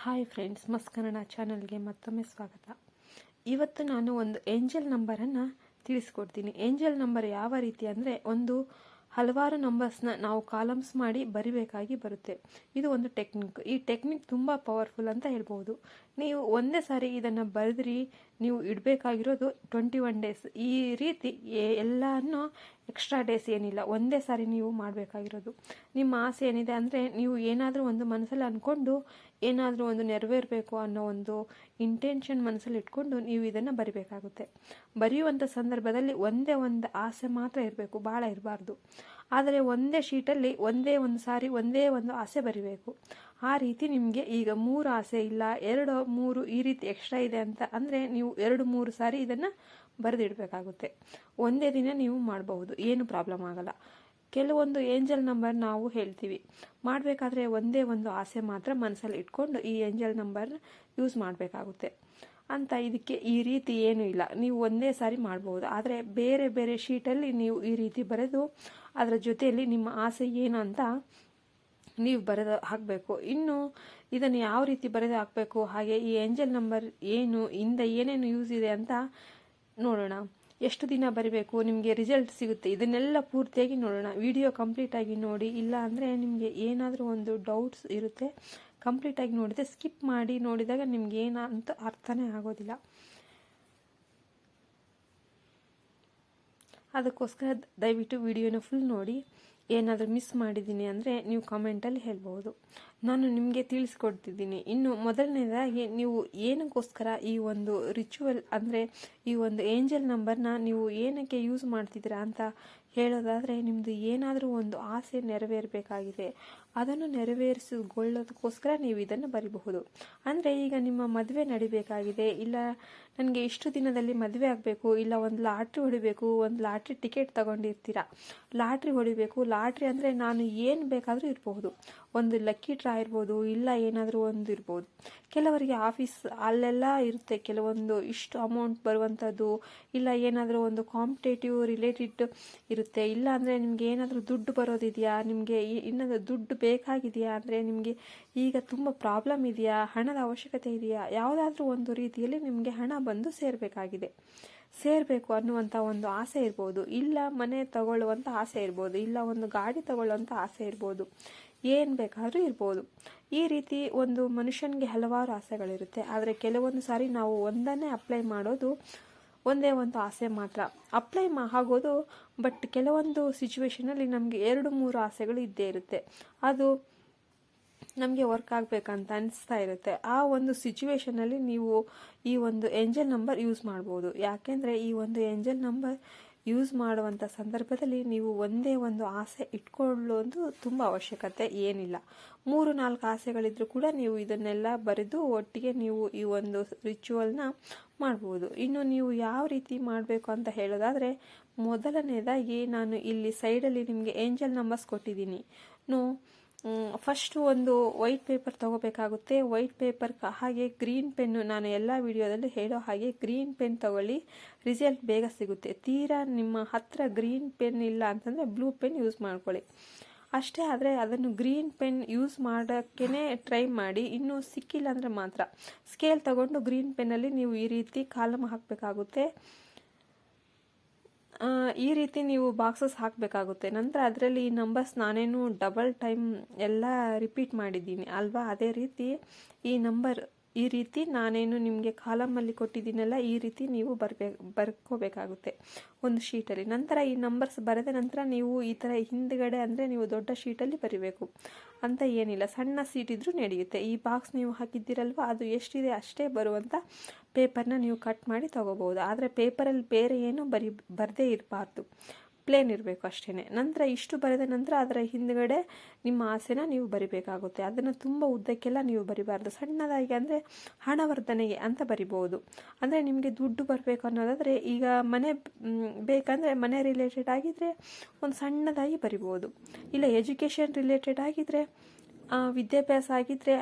Hi friends, ಮಸ್ತ್ ಕನ್ನಡ ಚಾನಲ್ಗೆ ಮತ್ತೊಮ್ಮೆ ಸ್ವಾಗತ. ಇವತ್ತು ನಾನು ಒಂದು ಏಂಜಲ್ ನಂಬರನ್ನು ತಿಳಿಸ್ಕೊಡ್ತೀನಿ. ಏಂಜಲ್ ನಂಬರ್ ಯಾವ ರೀತಿ ಅಂದರೆ, ಹಲವಾರು ನಂಬರ್ಸ್ನ ನಾವು ಕಾಲಮ್ಸ್ ಮಾಡಿ ಬರಿಬೇಕಾಗಿ ಬರುತ್ತೆ. ಇದು ಒಂದು ಟೆಕ್ನಿಕ್. ಈ ಟೆಕ್ನಿಕ್ ತುಂಬ ಪವರ್ಫುಲ್ ಅಂತ ಹೇಳ್ಬೋದು. ನೀವು ಒಂದೇ ಸಾರಿ ಇದನ್ನು ಬರೆದ್ರಿ, ನೀವು ಇಡಬೇಕಾಗಿರೋದು 21 ಡೇಸ್. ಈ ರೀತಿ ಎಲ್ಲನೂ ಎಕ್ಸ್ಟ್ರಾ ಡೇಸ್ ಏನಿಲ್ಲ, ಒಂದೇ ಸಾರಿ ನೀವು ಮಾಡಬೇಕಾಗಿರೋದು. ನಿಮ್ಮ ಆಸೆ ಏನಿದೆ ಅಂದರೆ, ನೀವು ಏನಾದರೂ ಒಂದು ಮನಸ್ಸಲ್ಲಿ ಅಂದ್ಕೊಂಡು ಏನಾದರೂ ಒಂದು ನೆರವೇರಬೇಕು ಅನ್ನೋ ಒಂದು ಇಂಟೆನ್ಷನ್ ಮನಸ್ಸಲ್ಲಿ ಇಟ್ಕೊಂಡು ನೀವು ಇದನ್ನು ಬರಿಬೇಕಾಗುತ್ತೆ. ಬರೆಯುವಂಥ ಸಂದರ್ಭದಲ್ಲಿ ಒಂದೇ ಒಂದು ಆಸೆ ಮಾತ್ರ ಇರಬೇಕು, ಭಾಳ ಇರಬಾರ್ದು. ಆದರೆ ಒಂದೇ ಶೀಟಲ್ಲಿ ಒಂದೇ ಒಂದು ಆಸೆ ಬರಿಬೇಕು. ಆ ರೀತಿ ನಿಮಗೆ ಈಗ 3 ಆಸೆ ಇಲ್ಲ 2, 3 ಈ ರೀತಿ ಎಕ್ಸ್ಟ್ರಾ ಇದೆ ಅಂತ ಅಂದರೆ, ನೀವು 2-3 ಸಾರಿ ಇದನ್ನು ಬರೆದಿಡಬೇಕಾಗುತ್ತೆ. ಒಂದೇ ದಿನ ನೀವು ಮಾಡಬಹುದು, ಏನು ಪ್ರಾಬ್ಲಮ್ ಆಗಲ್ಲ. ಕೆಲವೊಂದು ಏಂಜಲ್ ನಂಬರ್ ನಾವು ಹೇಳ್ತೀವಿ ಮಾಡಬೇಕಾದ್ರೆ ಒಂದೇ ಒಂದು ಆಸೆ ಮಾತ್ರ ಮನಸ್ಸಲ್ಲಿ ಇಟ್ಕೊಂಡು ಈ ಏಂಜಲ್ ನಂಬರ್ ಯೂಸ್ ಮಾಡಬೇಕಾಗುತ್ತೆ ಅಂತ. ಇದಕ್ಕೆ ಈ ರೀತಿ ಏನೂ ಇಲ್ಲ, ನೀವು ಒಂದೇ ಸಾರಿ ಮಾಡ್ಬೋದು. ಆದರೆ ಬೇರೆ ಬೇರೆ ಶೀಟಲ್ಲಿ ನೀವು ಈ ರೀತಿ ಬರೆದು ಅದರ ಜೊತೆಯಲ್ಲಿ ನಿಮ್ಮ ಆಸೆ ಏನು ಅಂತ ನೀವು ಬರೆದು ಹಾಕಬೇಕು. ಇನ್ನು ಇದನ್ನು ಯಾವ ರೀತಿ ಬರೆದು ಹಾಕಬೇಕು, ಹಾಗೆ ಈ ಏಂಜಲ್ ನಂಬರ್ ಏನೇನು ಯೂಸ್ ಇದೆ ಅಂತ ನೋಡೋಣ. ಎಷ್ಟು ದಿನ ಬರೀಬೇಕು, ನಿಮಗೆ ರಿಸಲ್ಟ್ ಸಿಗುತ್ತೆ, ಇದನ್ನೆಲ್ಲ ಪೂರ್ತಿಯಾಗಿ ನೋಡೋಣ. ವಿಡಿಯೋ ಕಂಪ್ಲೀಟಾಗಿ ನೋಡಿ. ಇಲ್ಲ ಅಂದರೆ ನಿಮಗೆ ಏನಾದರೂ ಒಂದು ಡೌಟ್ಸ್ ಇರುತ್ತೆ, ಕಂಪ್ಲೀಟಾಗಿ ನೋಡಿದೆ ಸ್ಕಿಪ್ ಮಾಡಿ ನೋಡಿದಾಗ ನಿಮ್ಗೆ ಏನಂತ ಅರ್ಥನೇ ಆಗೋದಿಲ್ಲ. ಅದಕ್ಕೋಸ್ಕರ ದಯವಿಟ್ಟು ವಿಡಿಯೋನ ಫುಲ್ ನೋಡಿ. ಏನಾದರೂ ಮಿಸ್ ಮಾಡಿದ್ದೀನಿ ಅಂದರೆ ನೀವು ಕಮೆಂಟಲ್ಲಿ ಹೇಳ್ಬೋದು, ನಾನು ನಿಮಗೆ ತಿಳಿಸ್ಕೊಡ್ತಿದ್ದೀನಿ. ಇನ್ನು ಮೊದಲನೇದಾಗಿ ನೀವು ಏನಕ್ಕೋಸ್ಕರ ಈ ಒಂದು ರಿಚುವಲ್ ಅಂದರೆ ಈ ಒಂದು ಏಂಜಲ್ ನಂಬರ್ನ ನೀವು ಏನಕ್ಕೆ ಯೂಸ್ ಮಾಡ್ತಿದ್ದೀರಾ ಅಂತ ಹೇಳೋದಾದರೆ, ನಿಮ್ಮದು ಏನಾದರೂ ಒಂದು ಆಸೆ ನೆರವೇರಬೇಕಾಗಿದೆ, ಅದನ್ನು ನೆರವೇರಿಸಿಕೊಳ್ಳೋದಕ್ಕೋಸ್ಕರ ನೀವು ಇದನ್ನು ಬರಿಬಹುದು. ಅಂದರೆ ಈಗ ನಿಮ್ಮ ಮದುವೆ ನಡಿಬೇಕಾಗಿದೆ, ಇಲ್ಲ ನನಗೆ ಇಷ್ಟು ದಿನದಲ್ಲಿ ಮದುವೆ ಆಗಬೇಕು, ಇಲ್ಲ ಒಂದು ಲಾಟ್ರಿ ಹೊಡಿಬೇಕು, ಒಂದು ಲಾಟ್ರಿ ಟಿಕೆಟ್ ತಗೊಂಡಿರ್ತೀರ, ಲಾಟ್ರಿ ಹೊಡಿಬೇಕು. ಲಾಟ್ರಿ ಅಂದರೆ ನಾನು ಏನು ಬೇಕಾದರೂ ಇರಬಹುದು, ಒಂದು ಲಕ್ಕಿ ಡ್ರಾ ಇರ್ಬೋದು, ಇಲ್ಲ ಏನಾದರೂ ಒಂದು ಇರ್ಬೋದು. ಕೆಲವರಿಗೆ ಆಫೀಸ್ ಅಲ್ಲೆಲ್ಲ ಇರುತ್ತೆ ಕೆಲವೊಂದು ಇಷ್ಟು ಅಮೌಂಟ್ ಬರುವಂಥದ್ದು, ಇಲ್ಲ ಏನಾದರೂ ಒಂದು ಕಾಂಪಿಟೇಟಿವ್ ರಿಲೇಟೆಡ್ ಇರುತ್ತೆ. ಇಲ್ಲ ಅಂದರೆ ನಿಮಗೆ ಏನಾದರೂ ದುಡ್ಡು ಬರೋದಿದೆಯಾ, ನಿಮಗೆ ಇನ್ನೊಂದು ದುಡ್ಡು ಬೇಕಾಗಿದೆಯಾ ಅಂದರೆ, ನಿಮಗೆ ಈಗ ತುಂಬ ಪ್ರಾಬ್ಲಮ್ ಇದೆಯಾ, ಹಣದ ಅವಶ್ಯಕತೆ ಇದೆಯಾ, ಯಾವುದಾದ್ರೂ ಒಂದು ರೀತಿಯಲ್ಲಿ ನಿಮಗೆ ಹಣ ಬಂದು ಸೇರಬೇಕು ಅನ್ನುವಂಥ ಒಂದು ಆಸೆ ಇರ್ಬೋದು. ಇಲ್ಲ ಮನೆ ತಗೊಳ್ಳುವಂಥ ಆಸೆ ಇರ್ಬೋದು, ಇಲ್ಲ ಒಂದು ಗಾಡಿ ತಗೊಳ್ಳುವಂಥ ಆಸೆ ಇರ್ಬೋದು, ಏನು ಬೇಕಾದರೂ ಇರ್ಬೋದು. ಈ ರೀತಿ ಒಂದು ಮನುಷ್ಯನಿಗೆ ಹಲವಾರು ಆಸೆಗಳಿರುತ್ತೆ. ಆದರೆ ಕೆಲವೊಂದು ಸಾರಿ ನಾವು ಒಂದನ್ನೇ ಅಪ್ಲೈ ಮಾಡೋದು, ಒಂದೇ ಒಂದು ಆಸೆ ಮಾತ್ರ ಅಪ್ಲೈ ಆಗೋದು. ಬಟ್ ಕೆಲವೊಂದು ಸಿಚುವೇಶನಲ್ಲಿ ನಮಗೆ 2-3 ಆಸೆಗಳು ಇದ್ದೇ ಇರುತ್ತೆ. ಅದು ನಮಗೆ ವರ್ಕ್ ಆಗಬೇಕಂತ ಅನಿಸ್ತಾ ಇರುತ್ತೆ. ಆ ಒಂದು ಸಿಚುವೇಶನಲ್ಲಿ ನೀವು ಈ ಒಂದು ಏಂಜಲ್ ನಂಬರ್ ಯೂಸ್ ಮಾಡ್ಬೋದು. ಯಾಕೆಂದರೆ ಈ ಒಂದು ಏಂಜಲ್ ನಂಬರ್ ಯೂಸ್ ಮಾಡುವಂಥ ಸಂದರ್ಭದಲ್ಲಿ ನೀವು ಒಂದೇ ಒಂದು ಆಸೆ ಇಟ್ಕೊಳ್ಳೋದು ತುಂಬ ಅವಶ್ಯಕತೆ ಏನಿಲ್ಲ. 3-4 ಆಸೆಗಳಿದ್ರೂ ಕೂಡ ನೀವು ಇದನ್ನೆಲ್ಲ ಬರೆದು ಒಟ್ಟಿಗೆ ನೀವು ಈ ಒಂದು ರಿಚುವಲ್ನ ಮಾಡ್ಬೋದು. ಇನ್ನು ನೀವು ಯಾವ ರೀತಿ ಮಾಡಬೇಕು ಅಂತ ಹೇಳೋದಾದರೆ, ಮೊದಲನೇದಾಗಿ ನಾನು ಇಲ್ಲಿ ಸೈಡಲ್ಲಿ ನಿಮಗೆ ಏಂಜಲ್ ನಂಬರ್ಸ್ ಕೊಟ್ಟಿದ್ದೀನಿ. ಫಸ್ಟು ಒಂದು ವೈಟ್ ಪೇಪರ್ ತಗೋಬೇಕಾಗುತ್ತೆ. ವೈಟ್ ಪೇಪರ್ ಹಾಗೆ ಗ್ರೀನ್ ಪೆನ್ನು, ನಾನು ಎಲ್ಲ ವಿಡಿಯೋದಲ್ಲಿ ಹೇಳೋ ಹಾಗೆ ಗ್ರೀನ್ ಪೆನ್ ತಗೊಳ್ಳಿ, ರಿಸಲ್ಟ್ ಬೇಗ ಸಿಗುತ್ತೆ. ತೀರಾ ನಿಮ್ಮ ಹತ್ರ ಗ್ರೀನ್ ಪೆನ್ ಇಲ್ಲ ಅಂತಂದರೆ ಬ್ಲೂ ಪೆನ್ ಯೂಸ್ ಮಾಡ್ಕೊಳ್ಳಿ ಅಷ್ಟೇ. ಆದರೆ ಅದನ್ನು ಗ್ರೀನ್ ಪೆನ್ ಯೂಸ್ ಮಾಡೋಕ್ಕೇ ಟ್ರೈ ಮಾಡಿ. ಇನ್ನೂ ಸಿಕ್ಕಿಲ್ಲ ಅಂದರೆ ಮಾತ್ರ ಸ್ಕೇಲ್ ತಗೊಂಡು ಗ್ರೀನ್ ಪೆನ್ನಲ್ಲಿ ನೀವು ಈ ರೀತಿ ಕಾಲಮ್ ಹಾಕಬೇಕಾಗುತ್ತೆ. ಈ ರೀತಿ ನೀವು ಬಾಕ್ಸಸ್ ಹಾಕಬೇಕಾಗುತ್ತೆ. ನಂತರ ಅದರಲ್ಲಿ ಈ ನಂಬರ್ಸ್ ನಾನೇನು ಡಬಲ್ ಟೈಮ್ ಎಲ್ಲ ರಿಪೀಟ್ ಮಾಡಿದ್ದೀನಿ ಅಲ್ವಾ, ಅದೇ ರೀತಿ ಈ ನಂಬರ್ ಈ ರೀತಿ ನಾನೇನು ನಿಮಗೆ ಕಾಲಮಲ್ಲಿ ಕೊಟ್ಟಿದ್ದೀನಲ್ಲ, ಈ ರೀತಿ ನೀವು ಬರ್ಕೋಬೇಕಾಗುತ್ತೆ ಒಂದು ಶೀಟಲ್ಲಿ. ನಂತರ ಈ ನಂಬರ್ಸ್ ಬರೆದ ನಂತರ ನೀವು ಈ ಥರ ಹಿಂದ್ಗಡೆ ಅಂದರೆ ನೀವು ದೊಡ್ಡ ಶೀಟಲ್ಲಿ ಬರಿಬೇಕು ಅಂತ ಏನಿಲ್ಲ, ಸಣ್ಣ ಸೀಟ್ ಇದ್ರೂ ನಡೆಯುತ್ತೆ. ಈ ಬಾಕ್ಸ್ ನೀವು ಹಾಕಿದ್ದೀರಲ್ವ, ಅದು ಎಷ್ಟಿದೆ ಅಷ್ಟೇ ಬರುವಂಥ ಪೇಪರ್ನ ನೀವು ಕಟ್ ಮಾಡಿ ತಗೋಬಹುದು. ಆದರೆ ಪೇಪರಲ್ಲಿ ಬೇರೆ ಏನು ಬರದೇ ಇರಬಾರ್ದು, ಪ್ಲೇನ್ ಇರಬೇಕು ಅಷ್ಟೇ. ನಂತರ ಇಷ್ಟು ಬರೆದ ನಂತರ ಅದರ ಹಿಂದ್ಗಡೆ ನಿಮ್ಮ ಆಸೆನ ನೀವು ಬರಿಬೇಕಾಗುತ್ತೆ. ಅದನ್ನು ತುಂಬ ಉದ್ದಕ್ಕೆಲ್ಲ ನೀವು ಬರಿಬಾರ್ದು, ಸಣ್ಣದಾಗಿ ಅಂದರೆ ಹಣವರ್ಧನೆಗೆ ಅಂತ ಬರಿಬೋದು. ಅಂದರೆ ನಿಮಗೆ ದುಡ್ಡು ಬರಬೇಕು ಅನ್ನೋದಾದರೆ, ಈಗ ಮನೆ ಬೇಕಂದರೆ ಮನೆ ರಿಲೇಟೆಡ್ ಆಗಿದ್ದರೆ ಒಂದು ಸಣ್ಣದಾಗಿ ಬರಿಬೋದು. ಇಲ್ಲ ಎಜುಕೇಷನ್ ರಿಲೇಟೆಡ್ ಆಗಿದ್ದರೆ, ವಿದ್ಯಾಭ್ಯಾಸ ಆಗಿದ್ದರೆ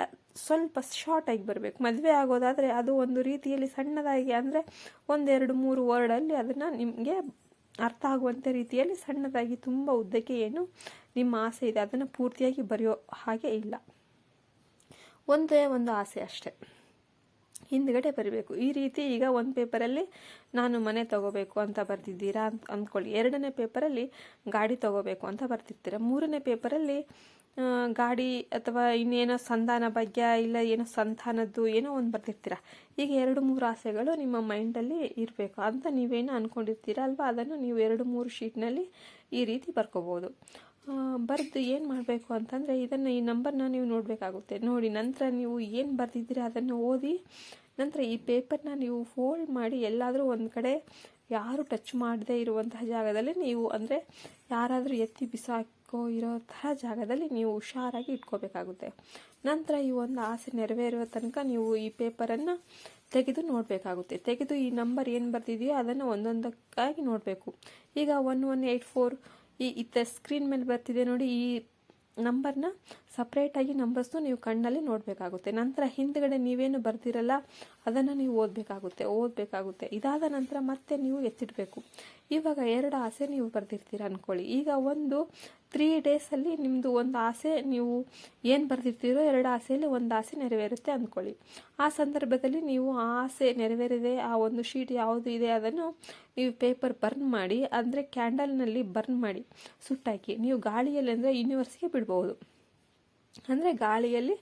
ಸ್ವಲ್ಪ ಶಾರ್ಟ್ ಆಗಿ ಬರಬೇಕು. ಮದುವೆ ಆಗೋದಾದರೆ ಅದು ಒಂದು ರೀತಿಯಲ್ಲಿ ಸಣ್ಣದಾಗಿ ಅಂದರೆ 1-2-3 ವರ್ಡಲ್ಲಿ ಅದನ್ನು ನಿಮಗೆ ಅರ್ಥ ಆಗುವಂಥ ರೀತಿಯಲ್ಲಿ ಸಣ್ಣದಾಗಿ, ತುಂಬ ಉದ್ದಕ್ಕೆ ಏನು ನಿಮ್ಮ ಆಸೆ ಇದೆ ಅದನ್ನು ಪೂರ್ತಿಯಾಗಿ ಬರೆಯೋ ಹಾಗೆ ಇಲ್ಲ. ಒಂದೇ ಒಂದು ಆಸೆ ಅಷ್ಟೆ, ಹಿಂದ್ಗಡೆ ಬರೀಬೇಕು. ಈ ರೀತಿ ಈಗ ಒಂದು ಪೇಪರಲ್ಲಿ ನಾನು ಮನೆ ತಗೋಬೇಕು ಅಂತ ಬರ್ತಿದ್ದೀರಾ ಅಂತ ಅಂದ್ಕೊಳ್ಳಿ, ಎರಡನೇ ಪೇಪರಲ್ಲಿ ಗಾಡಿ ತಗೋಬೇಕು ಅಂತ ಬರ್ತಿರ್ತೀರ, ಮೂರನೇ ಪೇಪರಲ್ಲಿ ಗಾಡಿ ಅಥವಾ ಇನ್ನೇನೋ ಸಂಧಾನ ಭಾಗ್ಯ ಇಲ್ಲ ಏನೋ ಸಂತಾನದ್ದು ಏನೋ ಒಂದು ಬರ್ತಿರ್ತೀರ. ಈಗ 2-3 ಆಸೆಗಳು ನಿಮ್ಮ ಮೈಂಡಲ್ಲಿ ಇರಬೇಕು ಅಂತ ನೀವೇನು ಅಂದ್ಕೊಂಡಿರ್ತೀರ ಅಲ್ವಾ, ಅದನ್ನು ನೀವು 2-3 ಶೀಟ್ನಲ್ಲಿ ಈ ರೀತಿ ಬರ್ಕೋಬೋದು. ಬರೆದು ಏನು ಮಾಡಬೇಕು ಅಂತಂದರೆ ಈ ನಂಬರ್ನ ನೀವು ನೋಡಬೇಕಾಗುತ್ತೆ. ನೋಡಿ ನಂತರ ನೀವು ಏನು ಬರ್ತಿದ್ದೀರ ಅದನ್ನು ಓದಿ, ನಂತರ ಈ ಪೇಪರ್ನ ನೀವು ಫೋಲ್ಡ್ ಮಾಡಿ ಎಲ್ಲಾದರೂ ಒಂದು ಕಡೆ ಯಾರು ಟಚ್ ಮಾಡದೇ ಇರುವಂತಹ ಜಾಗದಲ್ಲಿ ನೀವು, ಅಂದರೆ ಯಾರಾದರೂ ಎತ್ತಿ ಬಿಸಾಕೋ ಇರೋ ಥರ ಜಾಗದಲ್ಲಿ ನೀವು ಹುಷಾರಾಗಿ ಇಟ್ಕೋಬೇಕಾಗುತ್ತೆ. ನಂತರ ಈ ಒಂದು ಆಸೆ ನೆರವೇರುವ ತನಕ ನೀವು ಈ ಪೇಪರನ್ನು ತೆಗೆದು ನೋಡಬೇಕಾಗುತ್ತೆ. ತೆಗೆದು ಈ ನಂಬರ್ ಏನು ಬರ್ತಿದೆಯೋ ಅದನ್ನು ಒಂದೊಂದಕ್ಕಾಗಿ ನೋಡಬೇಕು. ಈಗ 1184 ಇತ್ತ ಸ್ಕ್ರೀನ್ ಮೇಲೆ ಬರ್ತಿದೆ ನೋಡಿ, ಈ ನಂಬರ್ನ ಸಪ್ರೇಟಾಗಿ ನಂಬರ್ಸ್ನು ನೀವು ಕಣ್ಣಲ್ಲಿ ನೋಡಬೇಕಾಗುತ್ತೆ. ನಂತರ ಹಿಂದ್ಗಡೆ ನೀವೇನು ಬರ್ತಿರಲ್ಲ ಅದನ್ನು ನೀವು ಓದಬೇಕಾಗುತ್ತೆ. ಇದಾದ ನಂತರ ಮತ್ತೆ ನೀವು ಎತ್ತಿಡಬೇಕು. ಇವಾಗ 2 ಆಸೆ ನೀವು ಬರ್ದಿರ್ತೀರ ಅಂದ್ಕೊಳ್ಳಿ. ಈಗ 3 ಡೇಸಲ್ಲಿ ನಿಮ್ಮದು ಒಂದು ಆಸೆ, ನೀವು ಏನು ಬರ್ದಿರ್ತೀರೋ 2 ಆಸೆಯಲ್ಲಿ ಒಂದು ಆಸೆ ನೆರವೇರುತ್ತೆ ಅಂದ್ಕೊಳ್ಳಿ. ಆ ಸಂದರ್ಭದಲ್ಲಿ ನೀವು ಆ ಆಸೆ ನೆರವೇರಿದೆ ಆ ಒಂದು ಶೀಟ್ ಯಾವುದು ಇದೆ ಅದನ್ನು ನೀವು ಪೇಪರ್ ಬರ್ನ್ ಮಾಡಿ, ಅಂದರೆ ಕ್ಯಾಂಡಲ್ನಲ್ಲಿ ಬರ್ನ್ ಮಾಡಿ ಸುಟ್ಟಾಕಿ. ನೀವು ಗಾಳಿಯಲ್ಲಿ ಅಂದರೆ ಯೂನಿವರ್ಸ್ಗೆ ಬಿಡ್ಬೋದು, ಅಂದರೆ ಗಾಳಿಯಲ್ಲಿ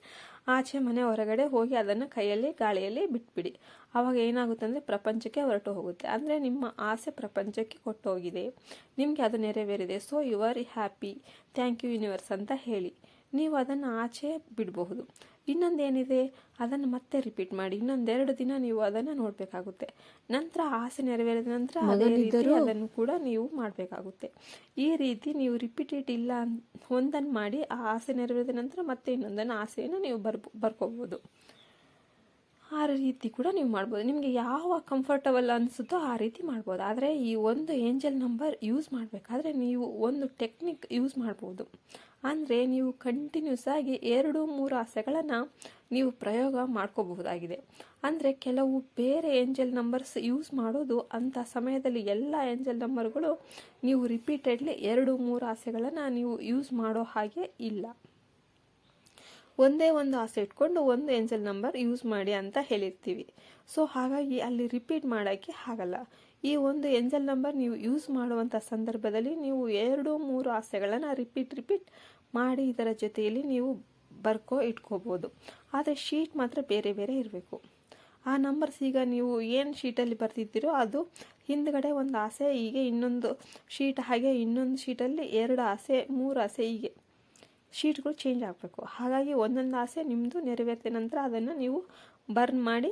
ಆಚೆ ಮನೆ ಹೊರಗಡೆ ಹೋಗಿ ಅದನ್ನು ಕೈಯಲ್ಲಿ ಗಾಳಿಯಲ್ಲಿ ಬಿಟ್ಬಿಡಿ. ಆವಾಗ ಏನಾಗುತ್ತೆ ಅಂದರೆ ಪ್ರಪಂಚಕ್ಕೆ ಹೊರಟು ಹೋಗುತ್ತೆ. ಅಂದರೆ ನಿಮ್ಮ ಆಸೆ ಪ್ರಪಂಚಕ್ಕೆ ಕೊಟ್ಟೋಗಿದೆ, ನಿಮಗೆ ಅದು ನೆರವೇರಿದೆ. So you are happy, thank you universe ಅಂತ ಹೇಳಿ ನೀವು ಅದನ್ನು ಆಚೆ ಬಿಡಬಹುದು. ಇನ್ನೊಂದೇನಿದೆ ಅದನ್ನು ಮತ್ತೆ ರಿಪೀಟ್ ಮಾಡಿ, 2 ದಿನ ನೀವು ಅದನ್ನು ನೋಡಬೇಕಾಗುತ್ತೆ. ನಂತರ ಆಸೆ ನೆರವೇರಿದ ನಂತರ ಅದೇ ರೀತಿ ಅದನ್ನು ಕೂಡ ನೀವು ಮಾಡಬೇಕಾಗುತ್ತೆ. ಈ ರೀತಿ ನೀವು ರಿಪೀಟೆಡ್ ಇಲ್ಲ ಒಂದನ್ನು ಮಾಡಿ ಆ ಆಸೆ ನೆರವೇರಿದ ನಂತರ ಮತ್ತೆ ಇನ್ನೊಂದನ್ನು ಆಸೆಯನ್ನು ನೀವು ಬರ್ಕೋಬೋದು. ಆ ರೀತಿ ಕೂಡ ನೀವು ಮಾಡ್ಬೋದು. ನಿಮಗೆ ಯಾವ ಕಂಫರ್ಟಬಲ್ ಅನಿಸುತ್ತೋ ಆ ರೀತಿ ಮಾಡ್ಬೋದು. ಆದರೆ ಈ ಒಂದು ಏಂಜಲ್ ನಂಬರ್ ಯೂಸ್ ಮಾಡಬೇಕಾದ್ರೆ ನೀವು ಒಂದು ಟೆಕ್ನಿಕ್ ಯೂಸ್ ಮಾಡ್ಬೋದು. ಅಂದರೆ ನೀವು ಕಂಟಿನ್ಯೂಸ್ ಆಗಿ 2-3 ಆಸೆಗಳನ್ನು ನೀವು ಪ್ರಯೋಗ ಮಾಡ್ಕೋಬಹುದಾಗಿದೆ. ಅಂದರೆ ಕೆಲವು ಬೇರೆ ಏಂಜಲ್ ನಂಬರ್ಸ್ ಯೂಸ್ ಮಾಡೋದು ಅಂಥ ಸಮಯದಲ್ಲಿ ಎಲ್ಲ ಏಂಜಲ್ ನಂಬರ್ಗಳು ನೀವು ರಿಪೀಟೆಡ್ಲಿ 2-3 ಆಸೆಗಳನ್ನು ನೀವು ಯೂಸ್ ಮಾಡೋ ಹಾಗೆ ಇಲ್ಲ. ಒಂದೇ ಒಂದು ಆಸೆ ಇಟ್ಕೊಂಡು ಒಂದು ಏಂಜಲ್ ನಂಬರ್ ಯೂಸ್ ಮಾಡಿ ಅಂತ ಹೇಳಿರ್ತೀವಿ. ಸೊ ಹಾಗಾಗಿ ಅಲ್ಲಿ ರಿಪೀಟ್ ಮಾಡೋಕ್ಕೆ ಆಗಲ್ಲ. ಈ ಒಂದು ಏಂಜಲ್ ನಂಬರ್ ನೀವು ಯೂಸ್ ಮಾಡುವಂಥ ಸಂದರ್ಭದಲ್ಲಿ ನೀವು 2-3 ಆಸೆಗಳನ್ನು ರಿಪೀಟ್ ಮಾಡಿ ಇದರ ಜೊತೆಯಲ್ಲಿ ನೀವು ಇಟ್ಕೋಬೋದು. ಆದರೆ ಶೀಟ್ ಮಾತ್ರ ಬೇರೆ ಬೇರೆ ಇರಬೇಕು. ಆ ನಂಬರ್ಸ್ ಈಗ ನೀವು ಏನು ಶೀಟಲ್ಲಿ ಬರ್ತಿದ್ದೀರೋ ಅದು ಹಿಂದ್ಗಡೆ ಒಂದು ಆಸೆ, ಹೀಗೆ ಇನ್ನೊಂದು ಶೀಟ್, ಹಾಗೆ ಇನ್ನೊಂದು ಶೀಟಲ್ಲಿ 2 ಆಸೆ 3 ಆಸೆ, ಹೀಗೆ ಶೀಟ್ಗಳು ಚೇಂಜ್ ಆಗಬೇಕು. ಹಾಗಾಗಿ ಒಂದೊಂದು ಆಸೆ ನಿಮ್ಮದು ನೆರವೇರಿದ ನಂತರ ಅದನ್ನು ನೀವು ಬರ್ನ್ ಮಾಡಿ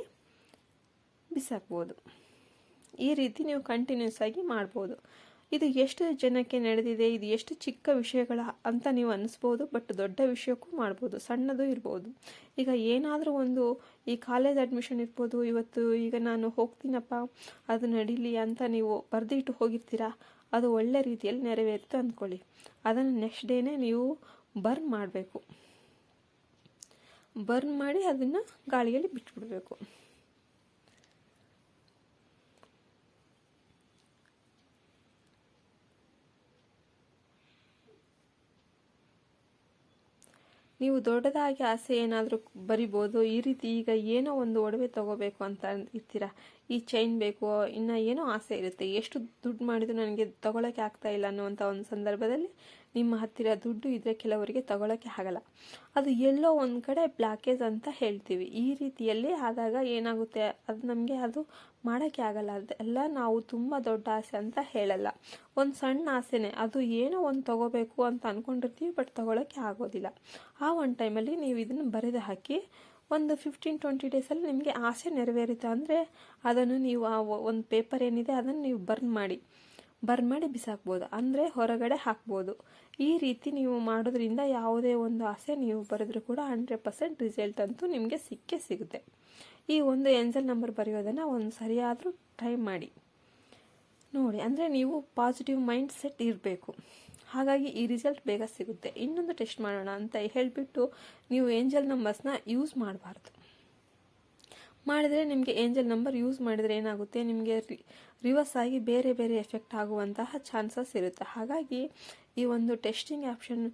ಬಿಸಾಕ್ಬೋದು. ಈ ರೀತಿ ನೀವು ಕಂಟಿನ್ಯೂಸ್ ಆಗಿ ಮಾಡ್ಬೋದು. ಇದು ಎಷ್ಟು ಜನಕ್ಕೆ ನಡೆದಿದೆ, ಇದು ಎಷ್ಟು ಚಿಕ್ಕ ವಿಷಯಗಳ ಅಂತ ನೀವು ಅನ್ನಿಸ್ಬೋದು, ಬಟ್ ದೊಡ್ಡ ವಿಷಯಕ್ಕೂ ಮಾಡ್ಬೋದು, ಸಣ್ಣದು ಇರ್ಬೋದು. ಈಗ ಏನಾದರೂ ಒಂದು ಈ ಕಾಲೇಜ್ ಅಡ್ಮಿಷನ್ ಇರ್ಬೋದು, ಇವತ್ತು ಈಗ ನಾನು ಹೋಗ್ತೀನಪ್ಪ ಅದು ನಡೀಲಿ ಅಂತ ನೀವು ಬರೆದಿಟ್ಟು ಹೋಗಿರ್ತೀರ, ಅದು ಒಳ್ಳೆ ರೀತಿಯಲ್ಲಿ ನೆರವೇರಿತು ಅಂದ್ಕೊಳ್ಳಿ. ಅದನ್ನು ನೆಕ್ಸ್ಟ್ ಡೇನೇ ನೀವು ಬರ್ನ್ ಮಾಡಬೇಕು. ಬರ್ನ್ ಮಾಡಿ ಅದನ್ನು ಗಾಳಿಯಲ್ಲಿ ಬಿಟ್ಬಿಡಬೇಕು. ನೀವು ದೊಡ್ಡದಾಗಿ ಆಸೆ ಏನಾದರೂ ಬರಿಬೋದು. ಈ ರೀತಿ ಈಗ ಏನೋ ಒಂದು ಒಡವೆ ತಗೋಬೇಕು ಅಂತ ಇರ್ತೀರ, ಈ ಚೈನ್ ಬೇಕು, ಇನ್ನು ಏನೋ ಆಸೆ ಇರುತ್ತೆ, ಎಷ್ಟು ದುಡ್ಡು ಮಾಡಿದ್ರು ನನಗೆ ತಗೊಳ್ಳೋಕ್ಕೆ ಆಗ್ತಾ ಇಲ್ಲ ಅನ್ನುವಂಥ ಒಂದು ಸಂದರ್ಭದಲ್ಲಿ ನಿಮ್ಮ ಹತ್ತಿರ ದುಡ್ಡು ಇದ್ದರೆ ಕೆಲವರಿಗೆ ತಗೊಳ್ಳೋಕ್ಕೆ ಆಗಲ್ಲ. ಅದು ಎಲ್ಲೋ ಒಂದು ಕಡೆ ಬ್ಲಾಕೇಜ್ ಅಂತ ಹೇಳ್ತೀವಿ. ಈ ರೀತಿಯಲ್ಲಿ ಆದಾಗ ಏನಾಗುತ್ತೆ, ಅದು ನಮಗೆ ಅದು ಮಾಡೋಕ್ಕೆ ಆಗಲ್ಲ. ಅದೆಲ್ಲ ನಾವು ತುಂಬ ದೊಡ್ಡ ಆಸೆ ಅಂತ ಹೇಳಲ್ಲ, ಒಂದು ಸಣ್ಣ ಆಸೆನೇ, ಅದು ಏನೋ ಒಂದು ತಗೋಬೇಕು ಅಂತ ಅಂದ್ಕೊಂಡಿರ್ತೀವಿ, ಬಟ್ ತಗೊಳ್ಳೋಕ್ಕೆ ಆಗೋದಿಲ್ಲ. ಆ ಒಂದು ಟೈಮಲ್ಲಿ ನೀವು ಇದನ್ನು ಬರೆದು ಹಾಕಿ ಒಂದು 15-20 ಡೇಸಲ್ಲಿ ನಿಮಗೆ ಆಸೆ ನೆರವೇರಿತು ಅಂದರೆ ಅದನ್ನು ನೀವು ಆ ಒಂದು ಪೇಪರ್ ಏನಿದೆ ಅದನ್ನು ನೀವು ಬರ್ನ್ ಮಾಡಿ ಬಿಸಾಕ್ಬೋದು, ಅಂದರೆ ಹೊರಗಡೆ ಹಾಕ್ಬೋದು. ಈ ರೀತಿ ನೀವು ಮಾಡೋದ್ರಿಂದ ಯಾವುದೇ ಒಂದು ಆಸೆ ನೀವು ಬರೆದ್ರೂ ಕೂಡ 100% ರಿಸಲ್ಟ್ ಅಂತೂ ನಿಮಗೆ ಸಿಗುತ್ತೆ. ಈ ಒಂದು ಏಂಜಲ್ ನಂಬರ್ ಬರೆಯೋದನ್ನು ಒಂದು ಸರಿಯಾದರೂ ಟ್ರೈ ಮಾಡಿ ನೋಡಿ. ಅಂದರೆ ನೀವು ಪಾಸಿಟಿವ್ ಮೈಂಡ್ ಸೆಟ್ ಇರಬೇಕು, ಹಾಗಾಗಿ ಈ ರಿಸಲ್ಟ್ ಬೇಗ ಸಿಗುತ್ತೆ. ಇನ್ನೊಂದು ಟೆಸ್ಟ್ ಮಾಡೋಣ ಅಂತ ಹೇಳಿಬಿಟ್ಟು ನೀವು ಏಂಜಲ್ ನಂಬರ್ಸ್ನ ಯೂಸ್ ಮಾಡಬಾರ್ದು. ಮಾಡಿದರೆ ನಿಮಗೆ ಏಂಜಲ್ ನಂಬರ್ ಯೂಸ್ ಮಾಡಿದರೆ ಏನಾಗುತ್ತೆ, ನಿಮಗೆ ರಿವರ್ಸ್ ಆಗಿ ಬೇರೆ ಬೇರೆ ಎಫೆಕ್ಟ್ ಆಗುವಂತಹ ಚಾನ್ಸಸ್ ಇರುತ್ತೆ. ಹಾಗಾಗಿ ಈ ಒಂದು ಟೆಸ್ಟಿಂಗ್ ಆಪ್ಷನ್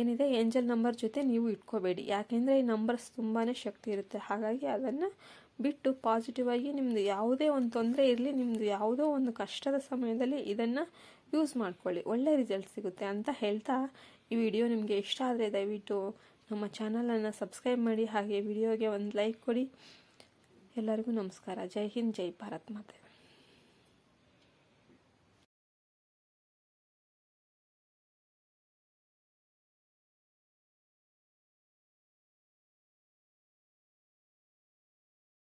ಏನಿದೆ ಏಂಜಲ್ ನಂಬರ್ ಜೊತೆ ನೀವು ಇಟ್ಕೋಬೇಡಿ. ಯಾಕೆಂದರೆ ಈ ನಂಬರ್ಸ್ ತುಂಬಾ ಶಕ್ತಿ ಇರುತ್ತೆ. ಹಾಗಾಗಿ ಅದನ್ನು ಬಿಟ್ಟು ಪಾಸಿಟಿವ್ ಆಗಿ ನಿಮ್ಮದು ಯಾವುದೇ ಒಂದು ತೊಂದರೆ ಇರಲಿ, ನಿಮ್ಮದು ಯಾವುದೋ ಒಂದು ಕಷ್ಟದ ಸಮಯದಲ್ಲಿ ಇದನ್ನು ಯೂಸ್ ಮಾಡ್ಕೊಳ್ಳಿ, ಒಳ್ಳೆ ರಿಸಲ್ಟ್ ಸಿಗುತ್ತೆ ಅಂತ ಹೇಳ್ತಾ, ಈ ವಿಡಿಯೋ ನಿಮಗೆ ಇಷ್ಟ ಆದರೆ ದಯವಿಟ್ಟು ನಮ್ಮ ಚಾನಲನ್ನು ಸಬ್ಸ್ಕ್ರೈಬ್ ಮಾಡಿ, ಹಾಗೆ ವಿಡಿಯೋಗೆ ಒಂದು ಲೈಕ್ ಕೊಡಿ. ಎಲ್ಲರಿಗೂ ನಮಸ್ಕಾರ. ಜೈ ಹಿಂದ್, ಜೈ ಭಾರತ್ ಮಾತೆ.